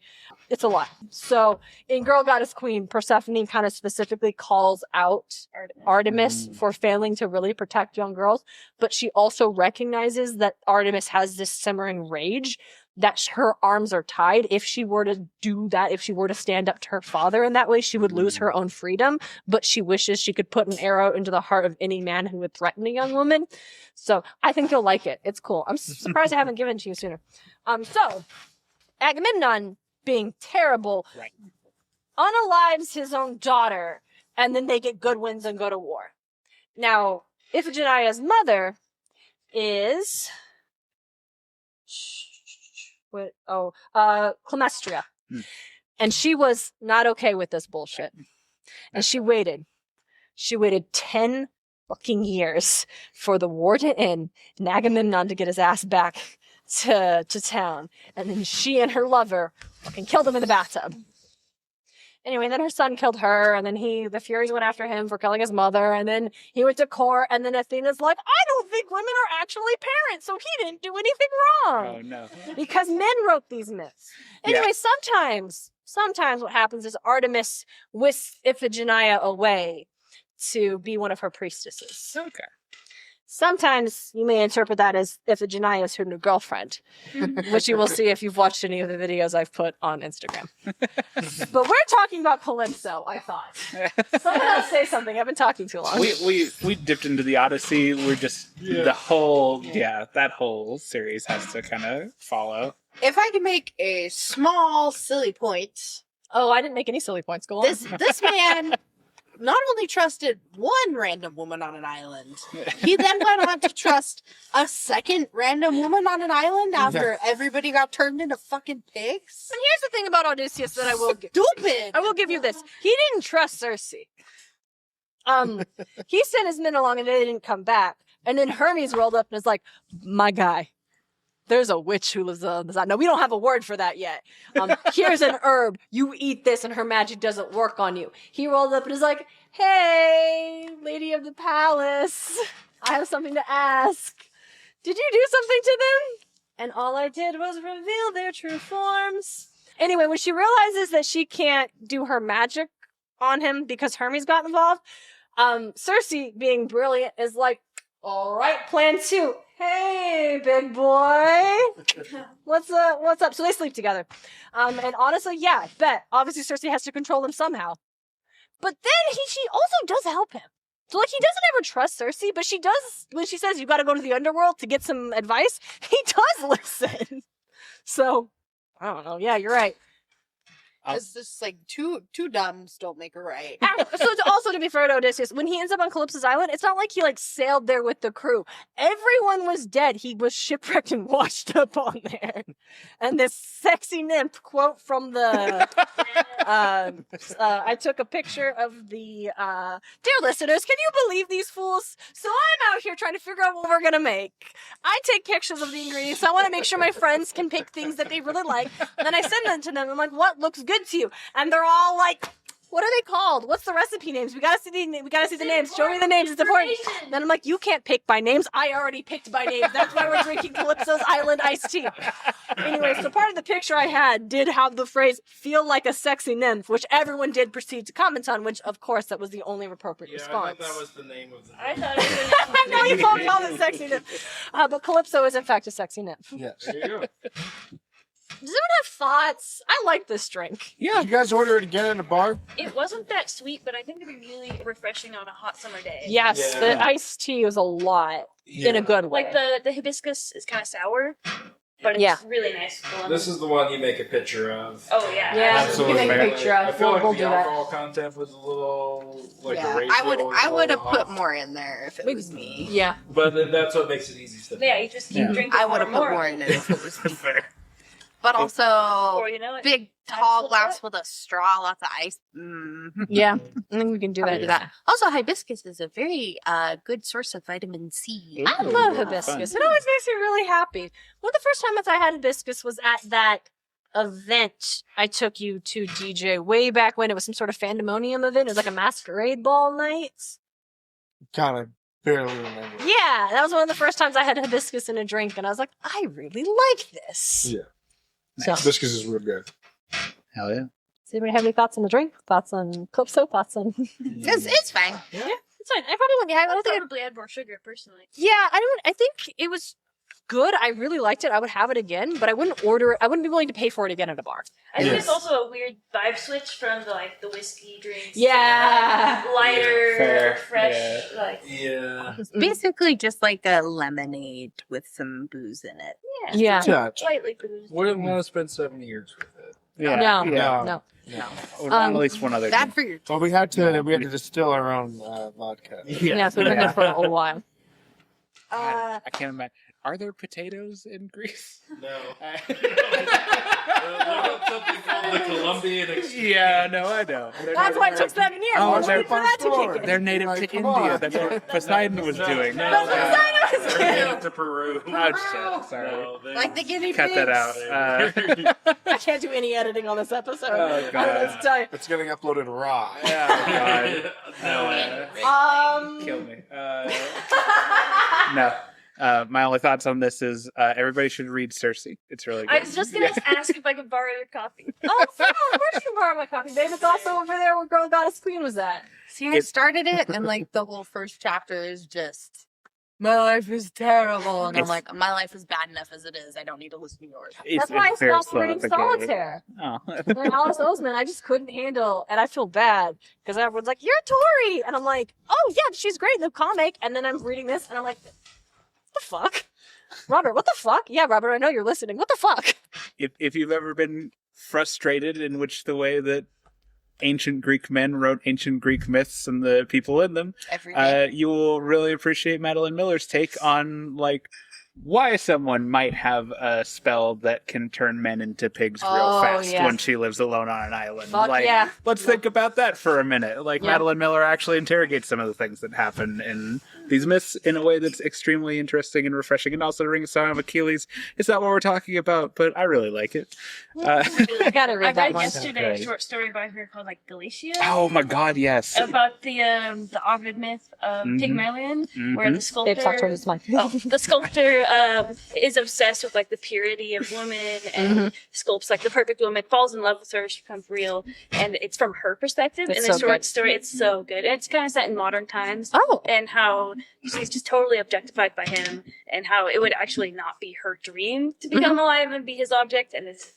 It's a lot. So in Girl Goddess Queen, Persephone kind of specifically calls out Artemis for failing to really protect young girls. But she also recognizes that Artemis has this simmering rage, that her arms are tied. If she were to do that, if she were to stand up to her father in that way, she would lose her own freedom. But she wishes she could put an arrow into the heart of any man who would threaten a young woman. So I think you'll like it. It's cool. I'm surprised I haven't given it to you sooner. So Agamemnon, being terrible, unalives his own daughter, and then they get good winds and go to war. Now, Iphigenia's mother is Clemestria. And she was not okay with this bullshit. And she waited 10 fucking years for the war to end and Agamemnon to get his ass back to town. And then she and her lover fucking killed him in the bathtub. Anyway, then her son killed her, and then the Furies went after him for killing his mother, and then he went to court, and then Athena's like, I don't think women are actually parents, so he didn't do anything wrong. Oh, no. Because men wrote these myths. Anyway, sometimes what happens is Artemis whisks Iphigenia away to be one of her priestesses. Okay. Sometimes you may interpret that as if Janaya is her new girlfriend, which you will see if you've watched any of the videos I've put on Instagram. But we're talking about Calypso, I thought. Someone else say something. I've been talking too long. We dipped into the Odyssey. We're just that whole series has to kind of follow. If I can make a small silly point, Oh, I didn't make any silly points. Go on. this man not only trusted one random woman on an island, he then went on to trust a second random woman on an island after everybody got turned into fucking pigs. And here's the thing about Odysseus that I will Stupid. I will give you this. He didn't trust Circe. He sent his men along and they didn't come back. And then Hermes rolled up and is like, my guy, there's a witch who lives on the side. No, we don't have a word for that yet. Here's an herb. You eat this and her magic doesn't work on you. He rolled up and is like, hey, lady of the palace, I have something to ask. Did you do something to them? And all I did was reveal their true forms. Anyway, when she realizes that she can't do her magic on him because Hermes got involved, Circe, being brilliant, is like, all right, plan 2. Hey, big boy. What's up? So they sleep together. And honestly, yeah, I bet. Obviously, Circe has to control him somehow. But then she also does help him. So, like, he doesn't ever trust Circe, but she does, when she says you gotta go to the underworld to get some advice, he does listen. So, I don't know. Yeah, you're right. It's just like two dumbs don't make a right. So it's also, to be fair to Odysseus, when he ends up on Calypso's island, it's not like he like sailed there with the crew. Everyone was dead. He was shipwrecked and washed up on there. And this sexy nymph quote from the I took a picture of the dear listeners, can you believe these fools? So I'm out here trying to figure out what we're gonna make. I take pictures of the ingredients. I want to make sure my friends can pick things that they really like. And then I send them to them. I'm like, what looks good to you? And they're all like, what are they called? What's the recipe names? We gotta see the names. Show me the names. It's important. Then I'm like, you can't pick by names. I already picked by names. That's why we're drinking Calypso's Island iced tea. Anyway, so part of the picture I had did have the phrase "feel like a sexy nymph," which everyone did proceed to comment on. Which, of course, that was the only appropriate response. I thought that was the name of the. I thought it was. I know you both call it sexy nymph, but Calypso is in fact a sexy nymph. Yes. There you go. Does anyone have thoughts? I like this drink. Yeah. You guys order it again in a bar? It wasn't that sweet, but I think it'd be really refreshing on a hot summer day. Yes, Yeah. the iced tea is a lot in a good way. Like the hibiscus is kind of sour, but it's Yeah. really nice. with the lemon. This is the one you make a picture of. Oh yeah. Yeah, Absolutely. you can make a picture I of. feel like We'll the do that. alcohol content was a little like Yeah, a ratio. I would have was put off. more in there if it was me. Yeah. But then that's what makes it easy. Stuff. Yeah, you just keep drinking. I would have put more more in it if it was me. Fair. But also, Or you know, it. big tall Absolute glass with a straw, lots of ice. Yeah. I think we can do I'm that. gonna do that. Also, hibiscus is a very good source of vitamin C. I love hibiscus. It always makes me really happy. One of the first times I had hibiscus was at that event I took you to, DJ, way back when. It was some sort of Fandemonium event. It was like a masquerade ball night. Kind of barely remember. Yeah, that was one of the first times I had hibiscus in a drink, and I was like, I really like this. Yeah. So, Hibiscus is real good. Hell yeah. does anybody have any thoughts on the drink? Thoughts on Calypso? Thoughts on... It's fine. It's fine. I probably wouldn't. I I don't would think. probably add more sugar personally. Yeah, I think it was good. I really liked it. I would have it again, but I wouldn't order it. I wouldn't be willing to pay for it again at a bar. I think Yes. it's also a weird vibe switch from the whiskey drinks. to Yeah. the lighter, Fair. fresh, like Yeah. It's basically just like a lemonade with some booze in it. Yeah. Touch. slightly booze. Wouldn't want to spend 7 years with it. Yeah. No. Yeah. No. Or at least one other. Bad for your Well, we had to distill our own vodka. Yeah, so we've been there for a while. I can't imagine. Are there potatoes in Greece? No. Look up something called the Colombian Exchange. Yeah, no, I know. That's why it took 7 years. Oh, I was they're waiting for that to kick in. They're native Like, to come India. on. That's what Poseidon was doing. That's what Poseidon was doing. Native to Peru. Oh, shit. Sorry. No, they- like the guinea Cut pigs. that out. I can't do any editing on this episode. Oh, I don't know what to tell you. It's getting uploaded raw. Oh, God. Kill me. No. My only thoughts on this is everybody should read Circe. It's really good. I was just gonna ask if I could borrow your copy. Oh, of course you can borrow my copy. David's also over there where Girl Goddess Queen was at. See, I started it, and like the whole first chapter is just my life is terrible. And I'm like, my life is bad enough as it is. I don't need to listen to yours. That's why I stopped reading Solitaire. Oh. Like Alice Oseman, I just couldn't handle, and I feel bad because everyone's like, "You're Tori," and I'm like, "Oh yeah, she's great in the comic." And then I'm reading this, and I'm like, "What the fuck, Robert? What the fuck?" Yeah, Robert, I know you're listening. What the fuck? If you've ever been frustrated in which the way that ancient Greek men wrote ancient Greek myths and the people in them, Every day. you will really appreciate Madeline Miller's take on like why someone might have a spell that can turn men into pigs real fast yeah. when she lives alone on an island. Fuck like, yeah. let's think about that for a minute. Like Yeah. Madeline Miller actually interrogates some of the things that happen in these myths in a way that's extremely interesting and refreshing. And also Ring of Song of Achilles. It's not what we're talking about, but I really like it. I gotta I read that read one. yesterday a Okay. short story by her called like Galatia. Oh my god, yes. About the Ovid myth of Pygmalion, where the sculptor They've talked about this month. the sculptor is obsessed with like the purity of woman and sculpts like the perfect woman, falls in love with her, she becomes real, and it's from her perspective It's in the so short good. story. It's so good. And it's kind of set in modern times. Oh. And how she's just totally objectified by him, and how it would actually not be her dream to become alive and be his object. And it's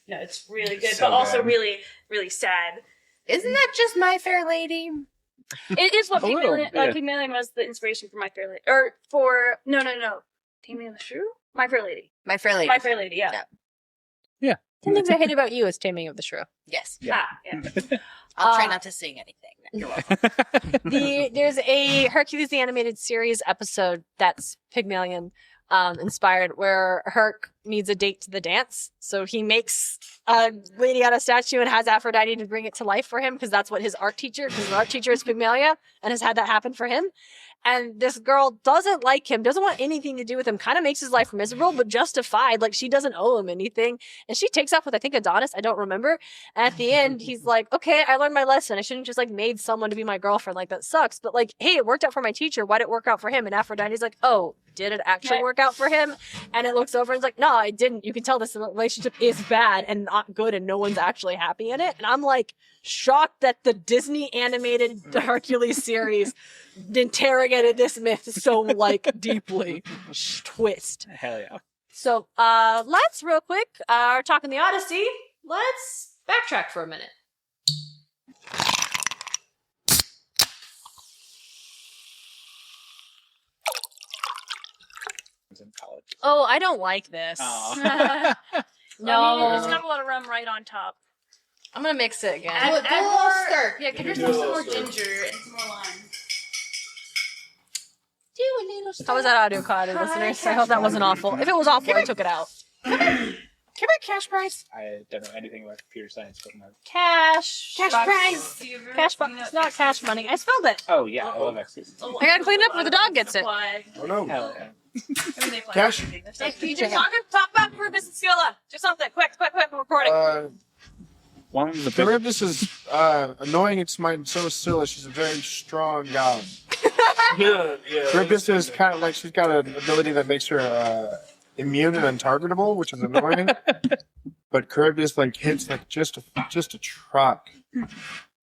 really good, So but also good. really, really sad. Isn't that just My Fair Lady? It is what A little, Pygmalion, yeah. Pygmalion was the inspiration for My Fair Lady. Or for, no. Taming of the Shrew? My Fair Lady. My Fair Lady. My Fair Lady, yeah. Yeah. 10 Things I Hate About You is Taming of the Shrew. Yes. Yeah. Yeah. I'll try not to sing anything. You're welcome. There's a Hercules the Animated Series episode that's Pygmalion inspired, where Herc needs a date to the dance. So he makes a lady out of statue and has Aphrodite to bring it to life for him, because that's what his art teacher is Pygmalion, and has had that happen for him. And this girl doesn't like him, doesn't want anything to do with him, kind of makes his life miserable, but justified. Like, she doesn't owe him anything. And she takes off with, I think, Adonis. I don't remember. And at the end, he's like, okay, I learned my lesson. I shouldn't just, like, made someone to be my girlfriend. Like, that sucks. But, like, hey, it worked out for my teacher. Why did it work out for him? And Aphrodite's like, oh, did it actually work out for him? And it looks over and it's like, no, it didn't. You can tell this relationship is bad and not good, and no one's actually happy in it. And I'm, like, shocked that the Disney animated Hercules series interrogated this myth so like deeply. Twist. Hell yeah. So let's real quick, we're talking the Odyssey. Let's backtrack for a minute. In college. Oh, I don't like this. Aw. No. I mean, it's got a lot of rum right on top. I'm gonna mix it again. Do a little stir. Yeah, give yourself some more ginger and some more lime. Do a little stir. How was that audio quality, listeners? I hope that wasn't awful. If it was awful, I took it out. Come here, cash prize. I don't know anything about computer science, but no. Cash. Cash box. prize. Cash box. It's not cash money. I spelled it. Oh yeah, I love X's. I gotta clean it up before the dog gets it. Oh no. Hell yeah. Cash? Hey, talk back for business skill. Do something. Quick. We're recording. One of the Charybdis is annoying. It's my so Scylla. She's a very strong god. Yeah. Charybdis is kind of like she's got an ability that makes her immune and untargetable, which is annoying. But Charybdis like hits like just a truck.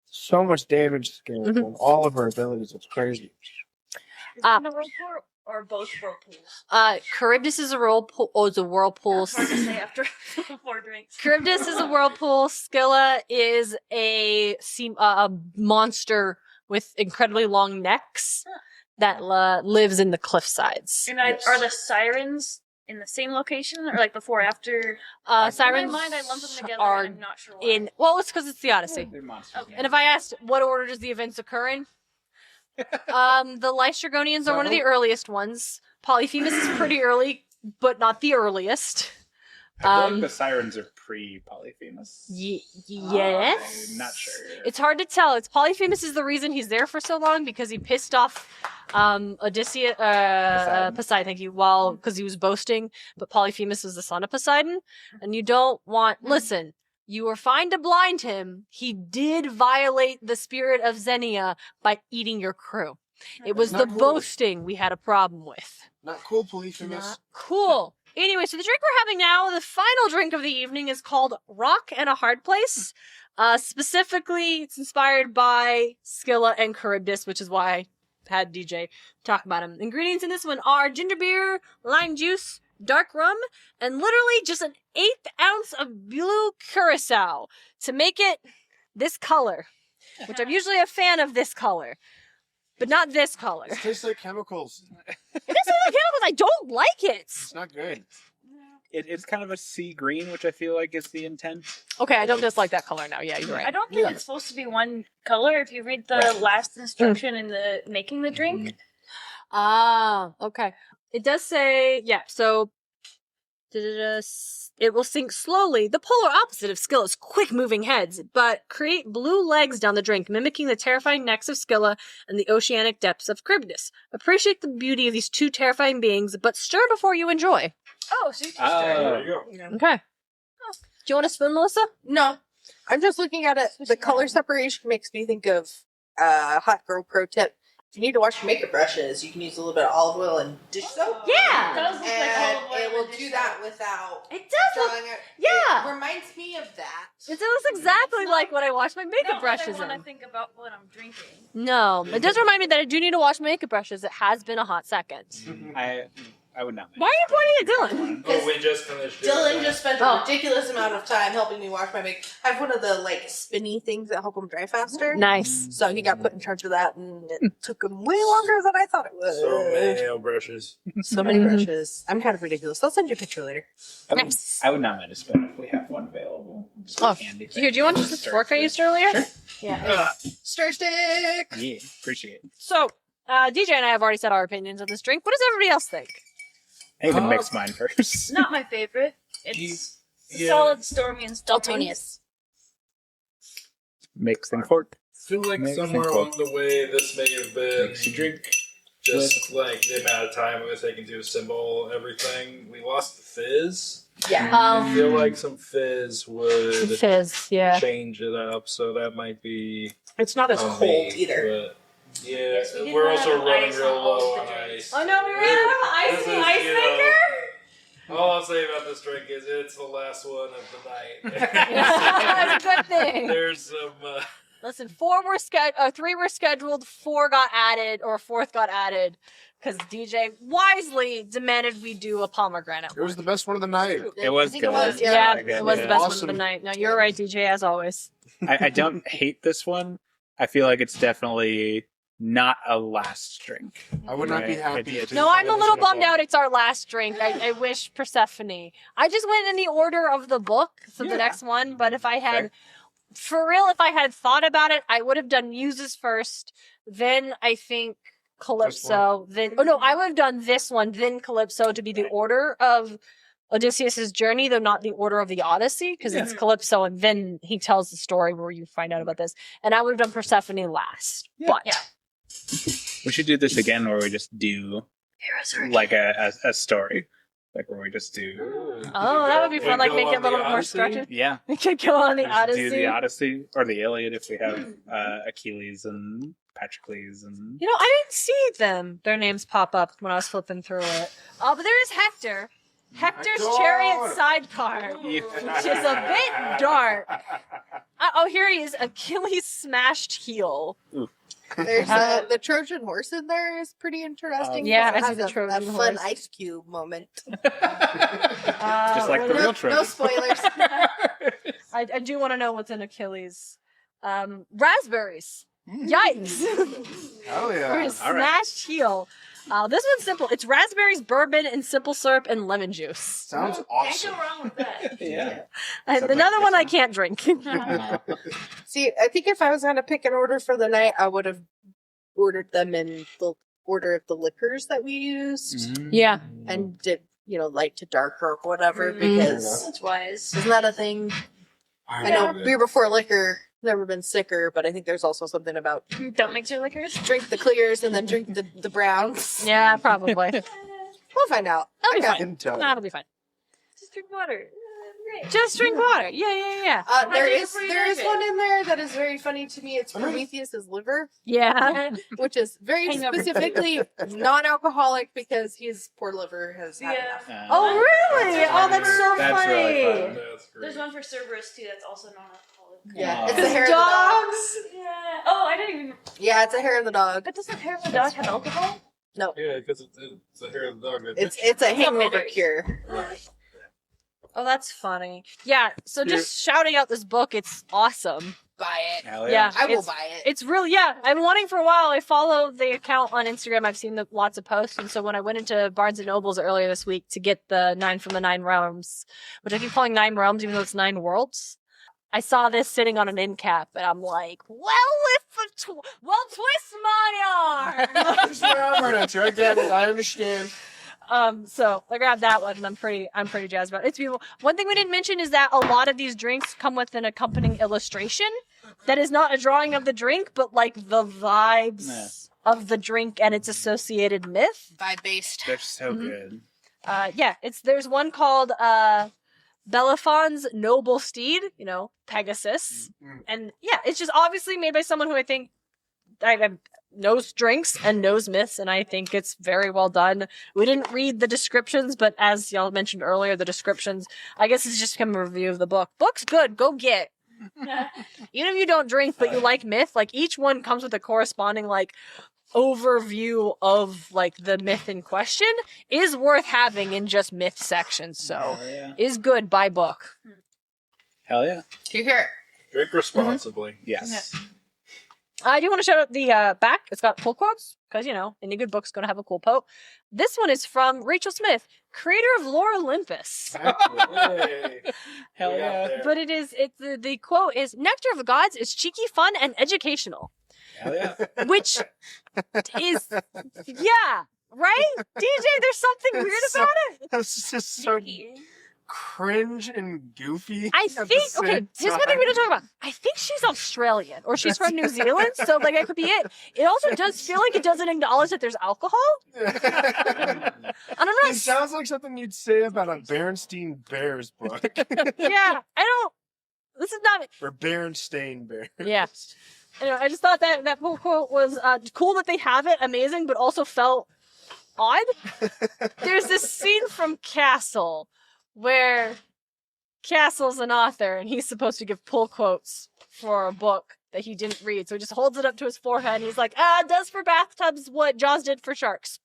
So much damage scale on all of her abilities. It's crazy. Is it a whirlpool or both whirlpools? Charybdis is a whirlpool. Oh, it's a whirlpool. It's hard to say after 4 drinks. Charybdis is a whirlpool. Scylla is a monster with incredibly long necks that lives in the cliff sides. And are the sirens in the same location, or like before, after? Sirens In my mind, I lump them together. are and I'm not sure why. Well, it's because it's the Odyssey. They're monsters. Okay. And if I asked what order does the events occur in, the Lystragonians are one of the earliest ones. Polyphemus is pretty early, but not the earliest. I feel like the sirens are pre-Polyphemus. Yes. I'm not sure. It's hard to tell. It's Polyphemus is the reason he's there for so long, because he pissed off Odysseus, Poseidon, thank you, because he was boasting, but Polyphemus was the son of Poseidon, and you don't want, listen, you were fine to blind him. He did violate the spirit of Xenia by eating your crew. It was the Not cool. boasting we had a problem with. Not cool, Polyphemus. Not cool. Anyway, so the drink we're having now, the final drink of the evening, is called Rock and a Hard Place. Specifically, it's inspired by Scylla and Charybdis, which is why had DJ talk about them. Ingredients in this one are ginger beer, lime juice, dark rum, and literally just an 1/8 ounce of blue curacao to make it this color, which I'm usually a fan of this color, but not this color. It tastes like chemicals. It doesn't like chemicals. I don't like it. It's not good. It's kind of a sea green, which I feel like is the intent. Okay, I don't dislike that color now. Yeah, you're I right. don't think it's supposed to be one color. If you read the last instruction in the making the drink, Ah, okay. It does say, yeah, so it will sink slowly, the polar opposite of Scylla's quick-moving heads, but create blue legs down the drink, mimicking the terrifying necks of Scylla and the oceanic depths of Charybdis. Appreciate the beauty of these two terrifying beings, but stir before you enjoy. oh, so you can There you go. Okay. Do you want a spoon, Melissa? No, I'm just looking at it. The color separation makes me think of hot girl pro tip. If you need to wash your makeup brushes, you can use a little bit of olive oil and dish soap. Yeah! It does look like And olive oil it will and do dish that soap. without It does look, drawing it. yeah. It reminds me of that. It looks exactly like what I wash my makeup Not brushes when I in. think about what I'm drinking. No, it does remind me that I do need to wash my makeup brushes. It has been a hot second. I would not. Why are you pointing at Dylan? Oh, we just finished. doing Dylan that. just spent a ridiculous amount of time helping me wash my makeup. I have one of the spinny things that help them dry faster. Nice. So he got put in charge of that, and it took him way longer than I thought it would. So many nail brushes. So many brushes. I'm kind of ridiculous. I'll send you a picture later. Nice. I would not mind a spin if we have one available. It's Oh, handy. here, do you want just the fork I used earlier? Sure. Yeah. Stir stick. Yeah, appreciate it. So, DJ and I have already said our opinions of this drink. What does everybody else think? I can mix mine first. Not my favorite. It's Yeah. solid, stormy, and stuffing. Mix and fork. I feel like Makes somewhere sense. along the way, this may have been Makes you drink. just like the amount of time it was taking to assemble everything. We lost the fizz. Yeah. I feel like some fizz would Fizz, yeah. change it up, so that might be It's not as on cold me, either. But yeah, Yes, we did we're run also out of running ice real on all low of on the drinks. ice. Oh no, we ran out of ice This in the is, ice you maker? All I'll say about this drink is it's the last one of the night. That's a good thing. There's some. Listen, 3 were scheduled, 4 got added, or a 4th got added, because DJ wisely demanded we do a pomegranate. It was the best one of the night. It was I think good. it was, Yeah, Yeah, it was yeah. the best one Awesome. of the night. No, you're right, DJ, as always. I don't hate this one. I feel like it's definitely not a last drink. I would not be Right. happy. It- to No, I'm a find little this bummed in a out it's our last drink. I wish Persephone. I just went in the order of the book for the Yeah. next one, but if I had, Fair. for real, if I had thought about it, I would have done Muses first, then I think Calypso, then, oh no, I would have done this one, then Calypso to be the order of Odysseus' journey, though not the order of the Odyssey, because it's Calypso and then he tells the story where you find out about this. And I would have done Persephone last. Yeah. But Yeah. We should do this again where we just do like a story. Like where we just do. oh, that would be fun, like go make it a on little the bit more Odyssey? structured. Yeah. We could go on the Just Odyssey. do the Odyssey or the Iliad if we have Achilles and Patroclus and. You know, I didn't see their names pop up when I was flipping through it. Oh, but there is Hector. Hector's Hector! Chariot sidecar, which is a bit dark. Oh, here he is. Achilles smashed heel. There's the Trojan horse in there is pretty interesting. Yeah, because I see it the has Trojan a fun horse. ice cube moment. Just like the real No Trojan. spoilers. I do want to know what's in Achilles. Raspberries. Yikes. Hell For yeah. his All right. smashed heel. This one's simple. It's raspberries, bourbon, and simple syrup and lemon juice. Sounds Can't awesome. go wrong with that. Yeah. And Except another like one this I one. can't drink. See, I think if I was going to pick an order for the night, I would have ordered them in the order of the liquors that we used Yeah. and did, light to dark or whatever, Mhm. because That's wise. isn't that a thing? I know beer before liquor, never been sicker, but I think there's also something about Don't mix your liquors. drink the clears and then drink the browns. Yeah, probably. We'll find out. That'll be Okay. fine. Intel. That'll be fine. Just drink water. Great. Just drink water. Yeah. There Hydrate is before you there is drink it. one in there that is very funny to me. It's Prometheus's liver, Yeah. which is very Hangover. specifically non-alcoholic because his poor liver has had Yeah. enough. Oh, really? Oh, that's so That's funny. really fun. That's great. There's one for Cerberus too that's also non-alcoholic. Yeah, Aw. it's the hair of the dog. Yeah. Oh, I didn't even. Yeah, it's a hair of the dog. But doesn't hair of the dog have alcohol? No, Yeah, because it's the hair of the dog. it's a hangover bitters. cure. Oh, that's funny. Yeah, so just shouting out this book, it's awesome. Buy it. Hell Yeah, I will it's- buy it. It's really, yeah, I've been wanting for a while. I follow the account on Instagram. I've seen lots of posts. And so when I went into Barnes & Noble's earlier this week to get the 9 from the 9 Realms, which I keep calling 9 Realms even though it's 9 Worlds, I saw this sitting on an end cap and I'm like, twist my arm! That's where I'm right at you. I get it. I understand. So I grabbed that one and I'm pretty jazzed about it. It's beautiful. One thing we didn't mention is that a lot of these drinks come with an accompanying illustration that is not a drawing of the drink, but like the vibes of the drink and its associated myth. Vibe based. They're so good. There's one called Bellefon's Noble Steed, Pegasus. And yeah, it's just obviously made by someone who I think knows drinks and knows myths, and I think it's very well done. We didn't read the descriptions, but as y'all mentioned earlier, the descriptions, I guess it's just become a review of the book. Book's good, go get. Even if you don't drink, but you like myth, like each one comes with a corresponding like overview of like the myth in question, is worth having in just myth sections. So is good by book. Hell yeah. Do you hear it? Drink responsibly. Yes. I do want to shout out the back. It's got pull quotes, because, any good book's going to have a cool quote. This one is from Rachel Smith, creator of Lore Olympus. Hey. Hell We got yeah. there. But the quote is, Nectar of the Gods is cheeky, fun, and educational. Hell yeah. Which is, yeah, right? DJ, there's something weird about it. That's just so cringe and goofy. I at the think, same okay, here's one thing we don't talk about. I think she's Australian, or she's from New Zealand, so like that could be it. It also does feel like it doesn't acknowledge that there's alcohol. And I'm not, It sounds like something you'd say about a Berenstain Bears book. yeah, this is not, Or Berenstain Bears. yeah. Anyway, I just thought that full quote was cool that they have it, amazing, but also felt odd. There's this scene from Castle where Castle's an author and he's supposed to give pull quotes for a book that he didn't read. So he just holds it up to his forehead and he's like, does for bathtubs what Jaws did for sharks.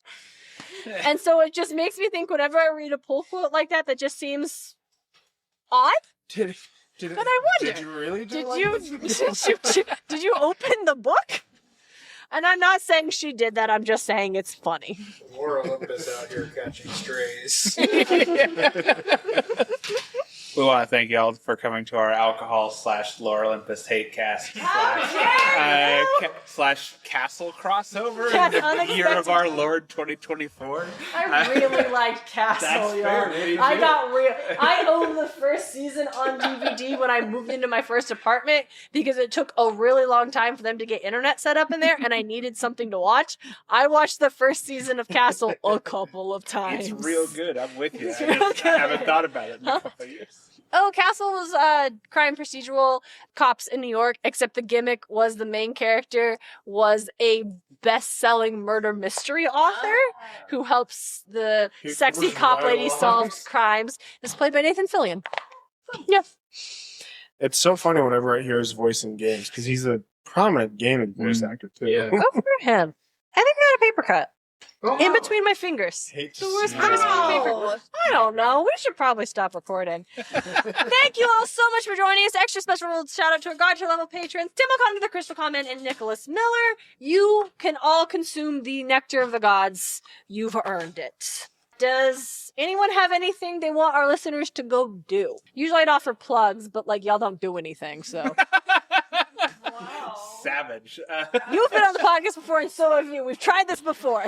And so it just makes me think whenever I read a pull quote like that just seems odd. But I wonder, Did you really do Did like you this? did you open the book? And I'm not saying she did that. I'm just saying it's funny. More Olympus out here catching strays. We want to thank y'all for coming to our alcohol/Lore Olympus hate cast slash castle crossover That's in the unexpected. year of our Lord 2024. I really liked Castle, That's y'all. fair, dude. I got real. I owned the first season on DVD when I moved into my first apartment because it took a really long time for them to get internet set up in there, and I needed something to watch. I watched the first season of Castle a couple of times. It's real good. I'm with you. It's I real just good. haven't thought about it in a couple of years. Oh, Castle was crime procedural cops in New York, except the gimmick was the main character was a best-selling murder mystery author who helps the He sexy moves cop right lady along. solve crimes. It's played by Nathan Fillion. Yeah. It's so funny whenever I hear his voice in games because he's a prominent gaming voice actor too. Yeah. Go for him. I think I got a paper cut Oh, in between my fingers. Hate to The worst see part is that. my paper. I don't know. We should probably stop recording. Thank you all so much for joining us. Extra special shout out to our God-tier level patrons, Tim O'Connor, the Crystal Comment, and Nicholas Miller. You can all consume the nectar of the gods. You've earned it. Does anyone have anything they want our listeners to go do? Usually I'd offer plugs, but like y'all don't do anything, so. Savage. You've been on the podcast before, and so have you. We've tried this before.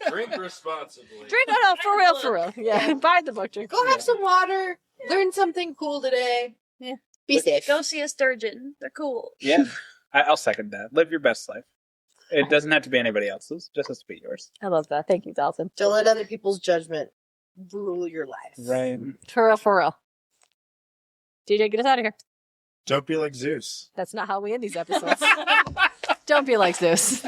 Drink responsibly. Drink, no, for real. Yeah, buy the book, drink. Go have some water. Learn something cool today. Yeah. Be safe. Go see a sturgeon. They're cool. Yeah, I'll second that. Live your best life. It doesn't have to be anybody else's. Just has to be yours. I love that. Thank you, Dalton. Don't let other people's judgment rule your life. Right. For real. DJ, get us out of here. Don't be like Zeus. That's not how we end these episodes. Don't be like Zeus.